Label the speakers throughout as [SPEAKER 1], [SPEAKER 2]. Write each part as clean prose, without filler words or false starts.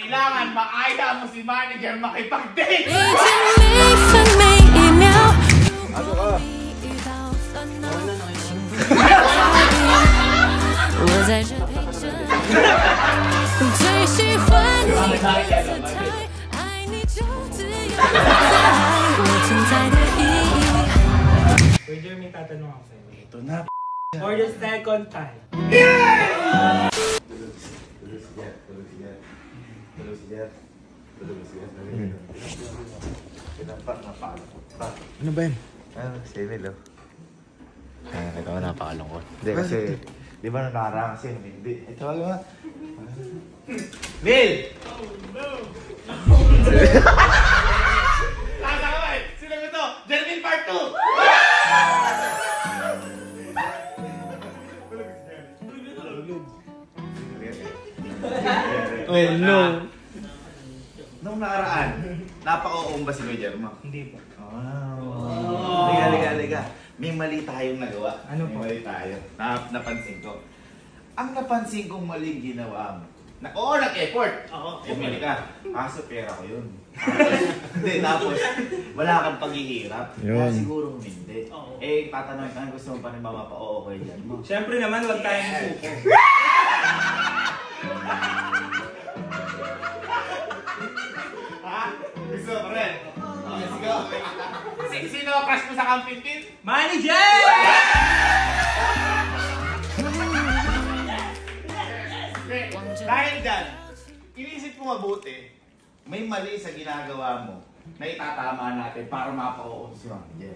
[SPEAKER 1] kailangan maaya mo si manager makipag-date!
[SPEAKER 2] Ano ka?
[SPEAKER 3] Kuya Jeremy, tatanong ako sa'yo.
[SPEAKER 2] Ito na.
[SPEAKER 3] For the second time.
[SPEAKER 2] Ano ba yan?
[SPEAKER 4] Si Emil, oh.
[SPEAKER 2] Ito ko napakalungkot.
[SPEAKER 4] Hindi, kasi, di ba nakaraan kasi, hindi. Ito, wala nga. Mil!
[SPEAKER 1] Nasa kamay! Sino ito? Jermin Part 2!
[SPEAKER 2] Oh no!
[SPEAKER 4] Nung nakaraan, napaka-uong ba si Kuya Jermo?
[SPEAKER 3] Hindi po.
[SPEAKER 4] Oh. Liga. May mali tayong nagawa.
[SPEAKER 3] Ano po?
[SPEAKER 4] May mali tayo. Napansin ko. Ang napansin kong maling ginawa mo. Oo, nag-effort.
[SPEAKER 3] Oo.
[SPEAKER 4] Bumili ka. Kaso pera ko yun. Hindi, tapos wala kang paghihirap. Kaya siguro hindi.
[SPEAKER 3] Oo.
[SPEAKER 4] Eh, tatanungin ka, gusto mo pa rin mapapa-oo Kuya Jermo.
[SPEAKER 3] Siyempre naman, huwag tayong suko.
[SPEAKER 1] Ha? Gusto mo rin? Let's go! Sino ang crush mo sa Kampipin?
[SPEAKER 3] Manager!
[SPEAKER 1] Dahil dyan, inisip ko mabuti, may mali sa ginagawa mo na itatama natin para mapaka-oo si manager.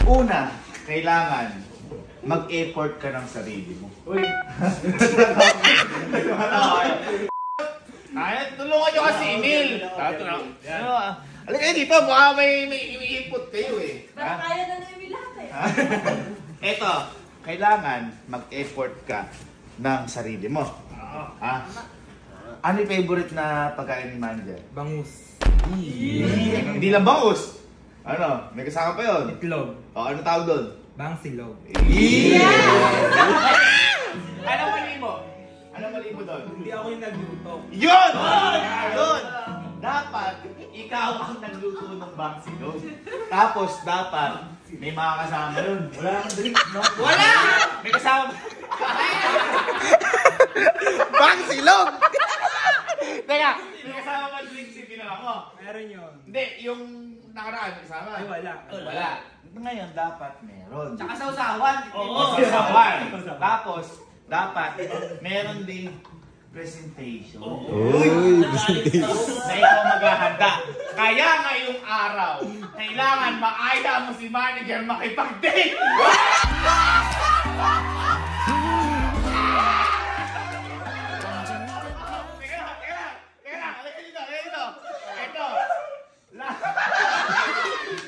[SPEAKER 1] Una, kailangan mag-effort ka ng sarili mo.
[SPEAKER 3] Uy!
[SPEAKER 1] Tulungan nyo kasi Emil. Alin kayo dito, baka may input kayo eh.
[SPEAKER 5] Baka kaya na na yung lahat eh.
[SPEAKER 1] Eto, kailangan mag-effort ka ng sarili mo. Ha? Ano yung favorite na pagkain ni manager?
[SPEAKER 3] Bangus.
[SPEAKER 1] Hindi lang bangus. Ano? May kasama pa yun.
[SPEAKER 3] Itlog.
[SPEAKER 1] O, ano tawag doon?
[SPEAKER 3] Bangsilog.
[SPEAKER 1] Anong mali mo? Anong mali mo doon?
[SPEAKER 3] Hindi ako yung nagluto.
[SPEAKER 1] Yun! Yun! Dapat, ikaw ang nagluto ng bangsilog. Tapos, dapat, may mga kasama yun. Wala kang drink, no? Wala! May kasama ba? Bangsilog! Teka, may kasama ba drink si ginawa mo?
[SPEAKER 3] Meron yun.
[SPEAKER 1] Hindi, yung nakaraan, may kasama.
[SPEAKER 3] Ay, wala.
[SPEAKER 1] Wala. Ngayon, dapat meron.
[SPEAKER 4] Tsaka sausawan.
[SPEAKER 1] Oo, sausawan. Tapos, dapat, meron ding presentation.
[SPEAKER 2] Uy, presentation.
[SPEAKER 1] Na ikaw maghahanda. Kaya ngayong araw, kailangan maaya mo si manager makipag-date. Teka, halika dito. Ito.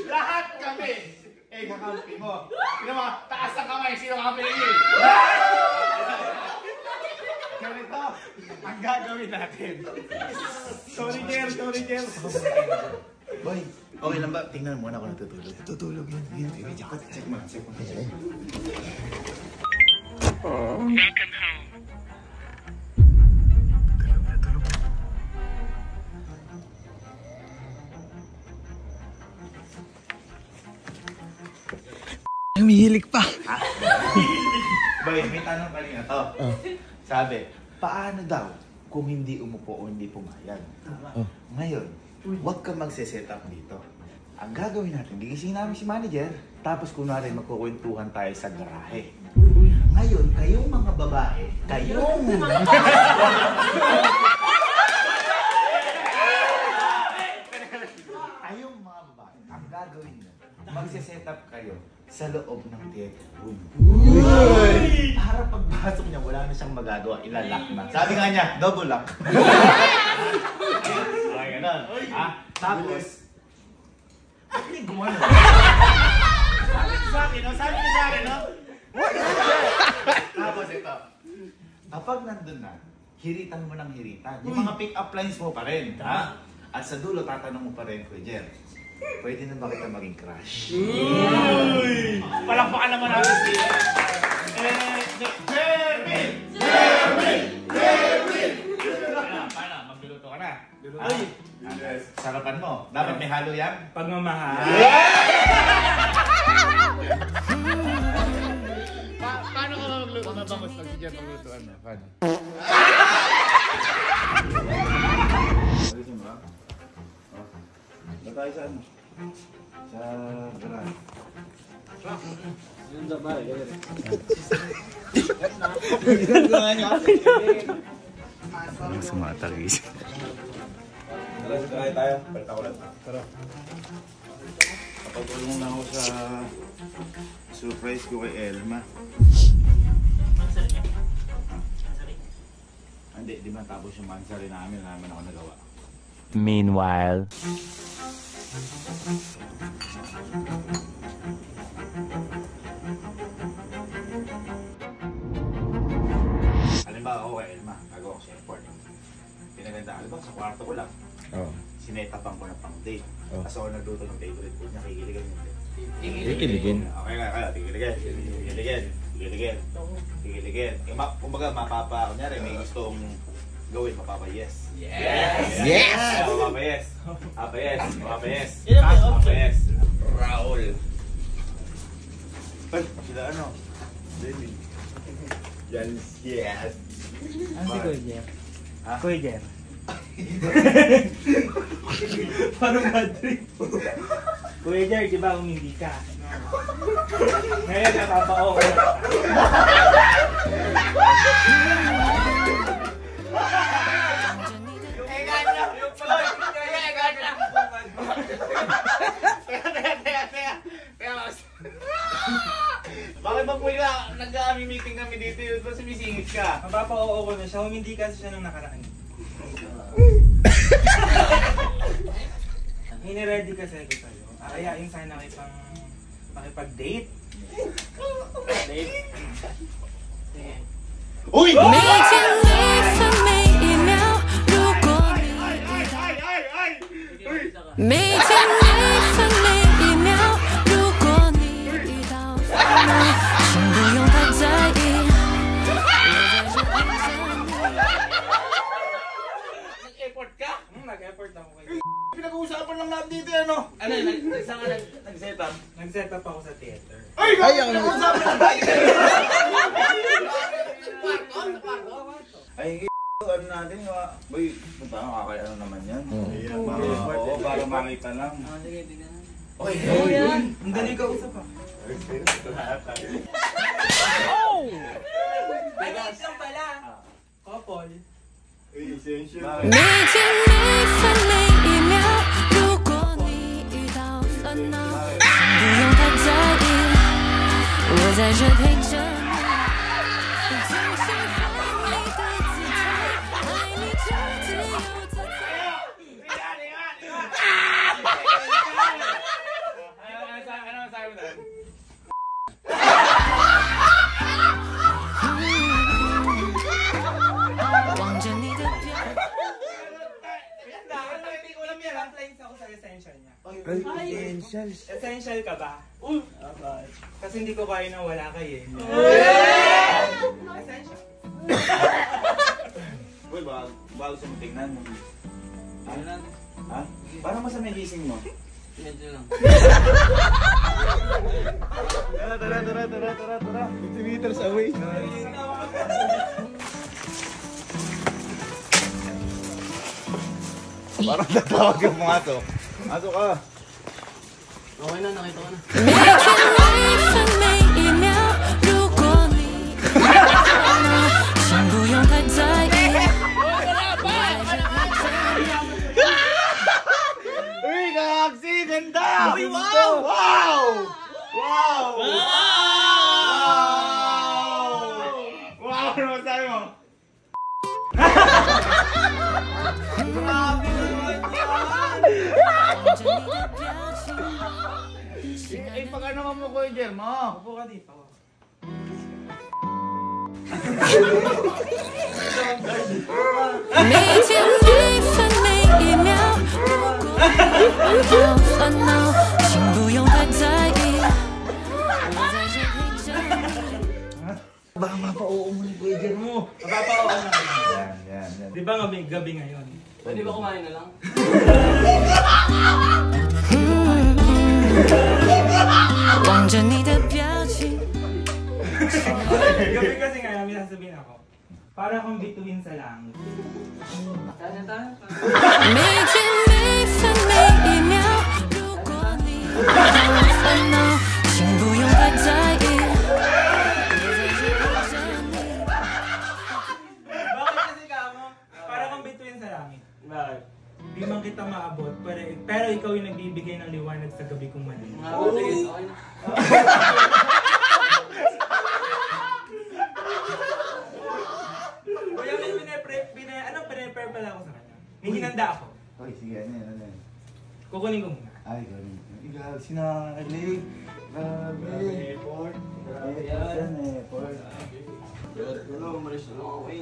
[SPEAKER 1] Lahat kami, kakampi mo. Sino mga taas ang kamay, sino kakapilin? Ganito, ang gagawin natin. Sorry, Jer.
[SPEAKER 4] Boy, okay lang ba? Tingnan mo na ako natutulog. Tutulog yun. Check mo.
[SPEAKER 6] Welcome home.
[SPEAKER 2] Humihilig pa.
[SPEAKER 4] Boy, may tanong kanina to. Sabi, paano daw kung hindi umupo o hindi pumayag? Ngayon, huwag ka magse-set up dito. Ang gagawin natin, gigising namin si manager, tapos kunwari magkukwentuhan tayo sa garahe. Ngayon, kayong mga babae, kayong mga babae, ang gagawin nyo, magse-set up kayo sa loob ng theater room. Para pagpasok niya, wala na siyang magagawa, ilalock na. Sabi nga niya, double lock. Okay, ganun. Tapos, ay, gumano. Sabi niya sa akin, no? Tapos ito, kapag nandun na, hiritan mo ng hiritan. Yung mga pick-up lines mo pa rin, ha? At sa dulo, tatanong mo pa rin, Kuya Jer, pwede na ba kita maging crush?
[SPEAKER 1] Palakpakan naman natin siya. Jermin! Paano? Magluluto ka ka na.
[SPEAKER 3] Ay!
[SPEAKER 1] Sarapan mo. Dapat may halo yan.
[SPEAKER 3] Pagmamahal.
[SPEAKER 2] Paano ka magluto? Mabangos pag si Jen maglutuan mo. Paano?
[SPEAKER 1] Alisin mo ba? Ba tayo sa ano? Sa garage.
[SPEAKER 2] Ang sumatagis.
[SPEAKER 1] Tara, sakay tayo. Palita ko lang. Tara. Kapag-ulong na ako sa surprise ko kay Elma. Hindi, di man tapos yung mansari namin ako nagawa.
[SPEAKER 2] Meanwhile.
[SPEAKER 1] Halimbawa ako kay Elma, nagawa ko sa airport. Pinaganda, halimbawa sa kwarto ko lang.
[SPEAKER 2] Oh.
[SPEAKER 1] Sinetapan ko na pang date.
[SPEAKER 2] Oh.
[SPEAKER 1] Tapos ako nagluto ng favorite food niya, kikiligan niya.
[SPEAKER 2] Kikiligin.
[SPEAKER 1] Okay nga, kaya tigiligin. Kumbaga, kunyari may gustong gawin, mapapa yes.
[SPEAKER 2] Yes!
[SPEAKER 1] Mapapa yes. Raul. Ay, sila ano? David. Yes.
[SPEAKER 3] Ano si Kuya Jer?
[SPEAKER 1] Ha?
[SPEAKER 3] Kuya Jer. Parang bad trip. Kuya Jer, di ba umindi ka? Ngayon, napapao ko na.
[SPEAKER 1] Bakit ba po nag-meeting kami dito yun? Ba't sumisingit ka?
[SPEAKER 3] Mapapao ko na siya. Umindi kasi siya nung nakaraan. Hiniready kasi ako sa'yo. Ayain sana kitang makipag-date. Date?
[SPEAKER 1] Uy!
[SPEAKER 7] 每天每分每一秒，如果你每天每分每一秒，如果你遇到烦恼，请不用太在意，我在这陪着你。
[SPEAKER 1] Nag-effort ka?
[SPEAKER 3] Nag-effort ako kayo.
[SPEAKER 1] Pinag-uusapan lang natin dito ano? Ano yun? Saan ka nag-set up?
[SPEAKER 3] Nag-set up ako sa theater.
[SPEAKER 1] Ay! Pinag-uusapan lang tayo! Ay, ano natin, boy, punta ka kaya ano naman yan? Oo, para makita lang. Okay,
[SPEAKER 3] Ang dali ka usap pa. Ay, guys lang pala. Couple.
[SPEAKER 7] 每天每分每一秒，如果你遇到烦恼，请不用太在意，我在这陪着你。尽情放你的姿态，爱你就自由自在。
[SPEAKER 1] Ano sabi mo doon?
[SPEAKER 3] Complaints ako sa essential niya. Essential ka ba? Kasi hindi ko kaya na wala kayo eh. Essential.
[SPEAKER 1] Boy, bago sa mo tingnan. Ano lang? Ha? Parang masamay gising mo.
[SPEAKER 8] Medyo lang.
[SPEAKER 1] Tara.
[SPEAKER 2] 50 meters away.
[SPEAKER 1] Parang tatawag yung mga to. Aso ka.
[SPEAKER 8] Okay na, nakita ko na.
[SPEAKER 7] 每天每分每一秒，如果你遇到烦恼，请不用太在意。
[SPEAKER 1] Uy, Gabsi! Ganda! Uy, wow! Wow! Wow! Wow! Ano masabi mo? Eh, pag ano mo ko yung Jermo?
[SPEAKER 3] Upo ka dito.
[SPEAKER 7] 每天每分每一秒，如果你遇到烦恼，请不用太在意，我在这陪着你。
[SPEAKER 1] Baka mapauo mo ni Kuya Jermo.
[SPEAKER 3] Mapapao ka na.
[SPEAKER 1] Yan.
[SPEAKER 3] Di ba gabi ngayon?
[SPEAKER 8] Pwede ba kumain na lang?
[SPEAKER 3] Gabi kasi nga namin sasabihin ako, para kang bituin sa langit.
[SPEAKER 8] Kaya tayo.
[SPEAKER 7] 每天每分每一秒，如果你让我烦恼，请不用太在意。
[SPEAKER 3] Bakit kasi kamo? Para kang bituin sa langit.
[SPEAKER 8] Bakit?
[SPEAKER 3] Di man kita maabot, pero ikaw yung nagbibigay ng liwanag sa gabi kong madilim.
[SPEAKER 8] Sige, okay na.
[SPEAKER 3] Kuya, pinaprepare pala ako sa kanya. May hinanda ako.
[SPEAKER 1] Hoy, sige, ano yan?
[SPEAKER 3] Kukunin ko muna.
[SPEAKER 1] Ay, gawin. Ikaw, sinakalig. Grabe.
[SPEAKER 8] Effort.
[SPEAKER 1] Effort.
[SPEAKER 8] Ano, umalis na lang ako eh.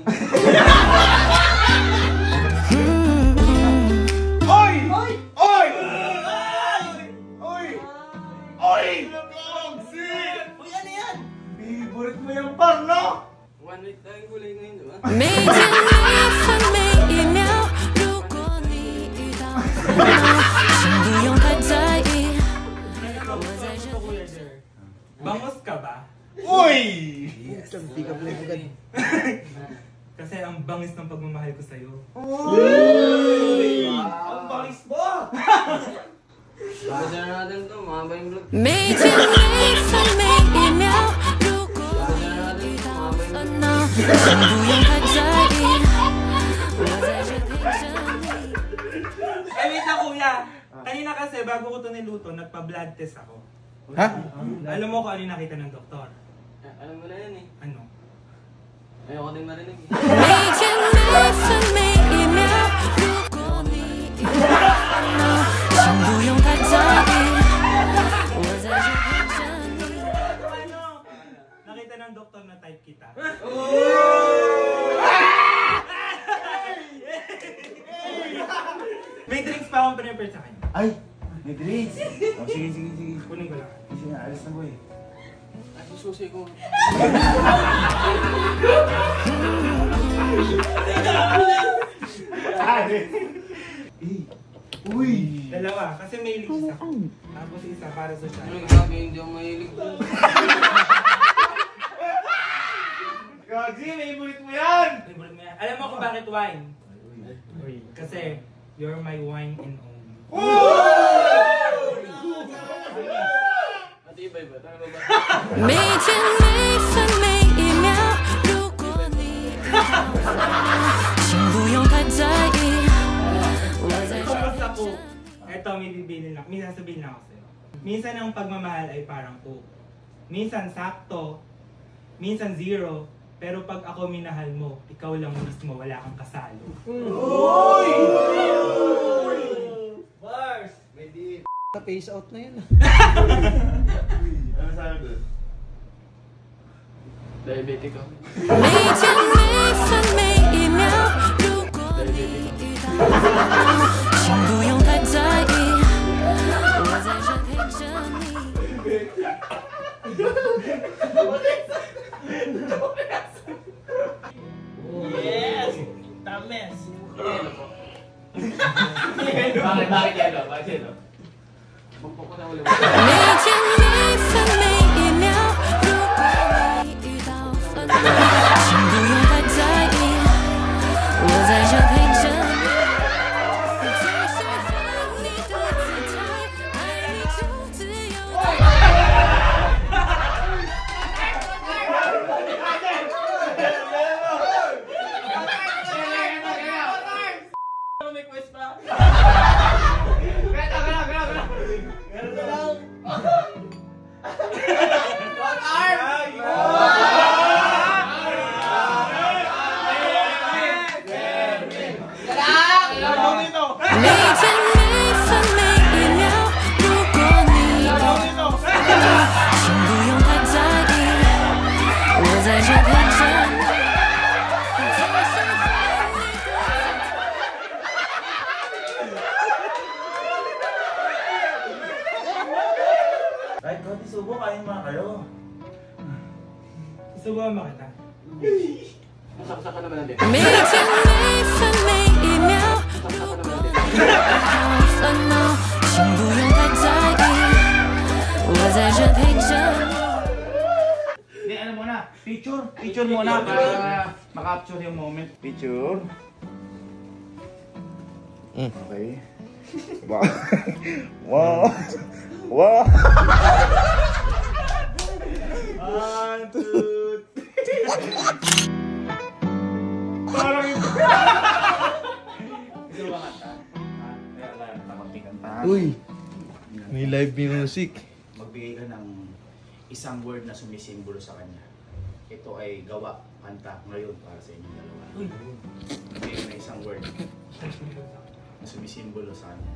[SPEAKER 1] Oy! Oy! Oy! Oy! Oy!
[SPEAKER 8] Uy, ano yan?
[SPEAKER 1] Favorite mo yung pang, no?
[SPEAKER 8] One week tayong gulay ngayon, di ba?
[SPEAKER 7] 每天每分每一秒，如果你遇到烦恼，请不用太在意。我在这
[SPEAKER 3] Kuya Jer, bangus ka ba?
[SPEAKER 1] Uy!
[SPEAKER 3] Kasi ang bangis ng pagmamahal ko sa'yo.
[SPEAKER 1] Ang bangis mo!
[SPEAKER 8] Pagkasya na natin ito, mahaba yung vlog.
[SPEAKER 7] 每天每分每一秒，如果你遇到烦恼，请不用太在意。我在这陪着你。
[SPEAKER 3] Eh, wait na kuya! Kanina kasi bago ko ito niluto, nagpa-blood test ako.
[SPEAKER 1] Ha?
[SPEAKER 3] Alam mo kung ano yung nakita ng doktor?
[SPEAKER 8] Alam mo na yan eh.
[SPEAKER 3] Ano?
[SPEAKER 8] Ayoko din marinig eh.
[SPEAKER 7] 每天每分每一秒，如果你遇到烦恼，请不用太在意。我在这陪着你。
[SPEAKER 3] Ano? Nakita ng doktor na type kita. May drinks pa akong prepare sa kanya.
[SPEAKER 1] Ay! May drinks! Oh, sige.
[SPEAKER 3] Kunin ko lang.
[SPEAKER 1] Sige na, alis na boy.
[SPEAKER 8] Ay, sususi ko.
[SPEAKER 1] Uy!
[SPEAKER 3] Dalawa, kasi may leaks ako. Tapos isa para sa siya.
[SPEAKER 8] Ano yung sabi, hindi ako mahilig doon.
[SPEAKER 1] Gagi, may bulit mo yan!
[SPEAKER 3] Favorite mo yan. Alam mo kung bakit wine? Kasi you're my wine and only.
[SPEAKER 8] Matibay ba? Tama ba?
[SPEAKER 7] 每天每分每一秒，如果你遇到烦恼，请不用太在意。我在这
[SPEAKER 3] Tapos
[SPEAKER 7] 陪着
[SPEAKER 3] ako,
[SPEAKER 7] 你。
[SPEAKER 3] eto may sasabihin lang ako sa'yo. Minsan ang pagmamahal ay parang Coke. Minsan sakto, minsan zero, pero pag ako minahal mo, ikaw lang mismo, wala kang kasalo.
[SPEAKER 8] Bars! May di.
[SPEAKER 2] Face out na yun.
[SPEAKER 1] Ano sabi doon?
[SPEAKER 8] Diabetic ako.
[SPEAKER 7] 每天每分每一秒，如果你遇到烦恼，请不用太在意。我在这陪着你。
[SPEAKER 8] Yes! Tames! Bakit yan o? Bakit yan o? Pagpok ko na ulit.
[SPEAKER 7] 每天每分每一秒，如果你遇到烦恼，请不用太在意。我在这陪着你。继续和你的姿态，爱你就自由的。
[SPEAKER 8] May quiz pa?
[SPEAKER 1] Kahit konti subo, kain mga kayo.
[SPEAKER 3] Subukan mo kita.
[SPEAKER 8] Masaksak ka naman natin.
[SPEAKER 7] 每天每分每一秒，
[SPEAKER 1] Picture. Picture muna para makapture yung moment. Picture. Okay. Wow. Wow. Wow. 1, 2, 3. Parang ito. Gusto ba kanta?
[SPEAKER 2] Uy, may live music.
[SPEAKER 1] Magbigay ka ng isang word na sumisimbolo sa kanya. Ito ay gawa, kanta ngayon para sa inyong dalawa. Magbigay ka ng isang word na sumisimbolo sa kanya.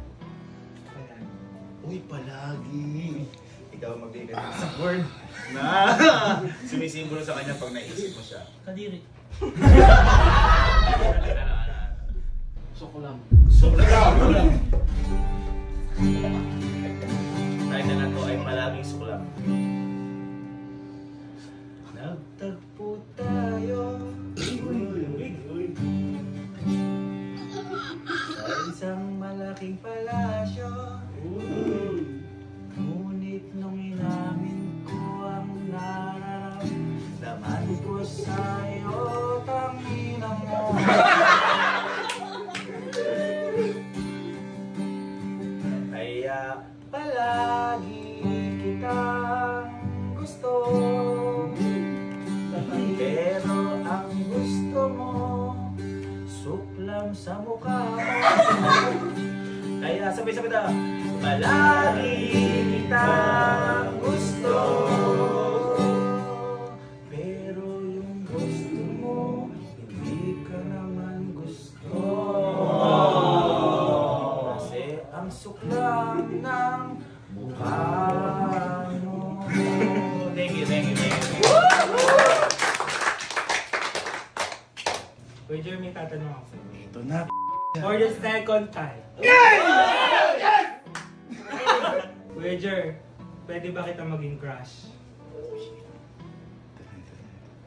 [SPEAKER 1] Uy, palagi! Ikaw magbigay ka ng isang word na sumisimbolo sa kanya pag naisip mo siya.
[SPEAKER 8] Kadiri. Sukulam.
[SPEAKER 1] Sukulam! Tayo na to ay palaging sukulam. Nagtagpo tayo sa isang malaking palasyo. Ngunit nung inamin ko ang nararamdaman ko sa'yo, tangina mo. Kaya palagi kitang gusto, pero ang gusto mo suklam sa mukha mo. Kaya sabay-sabay na, palagi kitang gusto, pero yung gusto mo hindi ka naman gusto. Kasi ang suklam ng mukha mo. Thank you, thank you, thank you.
[SPEAKER 3] Kuya Jeremy, tatanong ako sa'yo.
[SPEAKER 1] Ito na.
[SPEAKER 3] For the second time. Kuya Jer, pwede ba kita maging crush?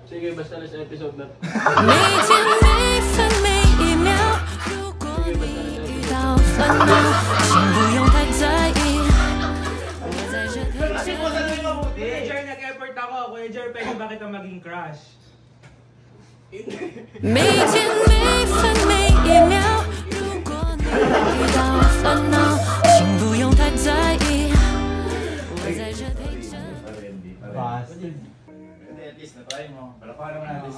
[SPEAKER 8] Sige, basta na sa episode na.
[SPEAKER 7] 每天每分每一秒，如果你遇到烦恼，请不用太在意。我在这陪着你。
[SPEAKER 3] Kuya Jer, nag-effort ako. Kuya Jer, pwede ba kita maging crush?
[SPEAKER 7] 每天每分每一秒，如果你遇到烦恼，请不用太在意。我在这陪着你。
[SPEAKER 1] Hindi, at least na-try mo. Palaparan mo natin.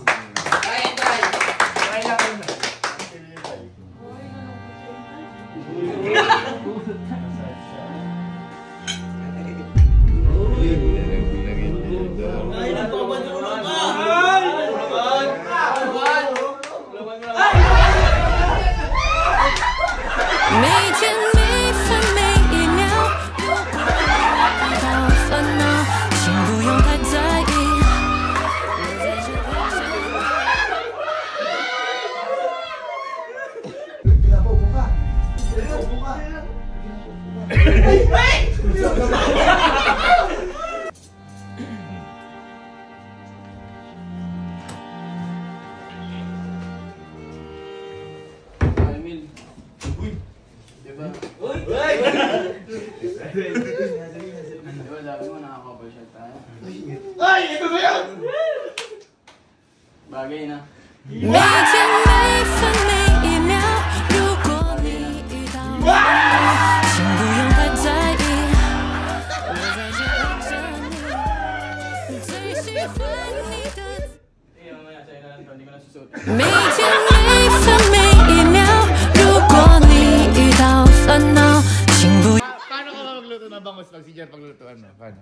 [SPEAKER 3] Try lang yun.
[SPEAKER 8] Ay, nagpapatulog ka! Ay!
[SPEAKER 7] 每天每分每一秒，如果你遇到烦恼，请不用太在意。我在这陪着你。
[SPEAKER 8] Emil. Diba?
[SPEAKER 1] Uy!
[SPEAKER 8] Diba sabi mo nakaka-cover shot tayo?
[SPEAKER 1] Ay! Ito na yan!
[SPEAKER 8] Bagay na.
[SPEAKER 7] 每天每分每一秒，如果你遇到烦恼，请不用太在意。我在这陪着你，最喜欢你的。
[SPEAKER 8] Sige, mamaya sa'yo na lang to. Hindi ko na susuot.
[SPEAKER 7] 每天每分每一秒，如果你遇到烦恼，请不。
[SPEAKER 2] Paano ka magluto ng bangus pag si Jer paglulutuan mo? Paano?